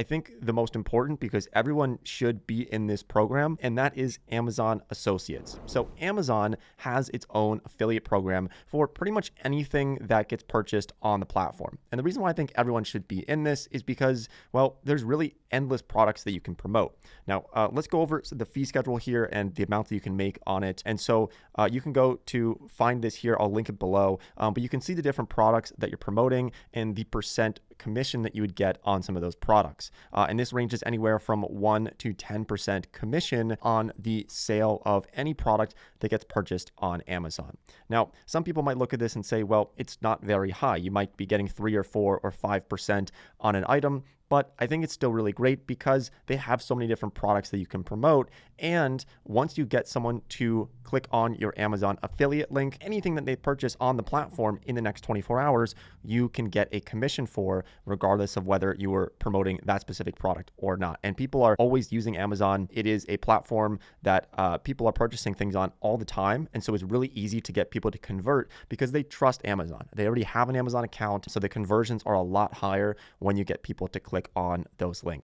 I think the most important, because everyone should be in this program, and that is Amazon Associates. So Amazon has its own affiliate program for pretty much anything that gets purchased on the platform. And the reason why I think everyone should be in this is because, well, there's really endless products that you can promote. Now, let's go over the fee schedule here and the amount that you can make on it. And so you can go to find this here. I'll link it below. But you can see the different products that you're promoting and the percent commission that you would get on some of those products. And this ranges anywhere from 1 to 10% commission on the sale of any product that gets purchased on Amazon. Now, some people might look at this and say, well, it's not very high. You might be getting 3 or 4 or 5% on an item. But I think it's still really great because they have so many different products that you can promote. And once you get someone to click on your Amazon affiliate link, anything that they purchase on the platform in the next 24 hours, you can get a commission for, regardless of whether you were promoting that specific product or not. And people are always using Amazon. It is a platform that people are purchasing things on all the time. And so it's really easy to get people to convert because they trust Amazon. They already have an Amazon account. So the conversions are a lot higher when you get people to click on those links.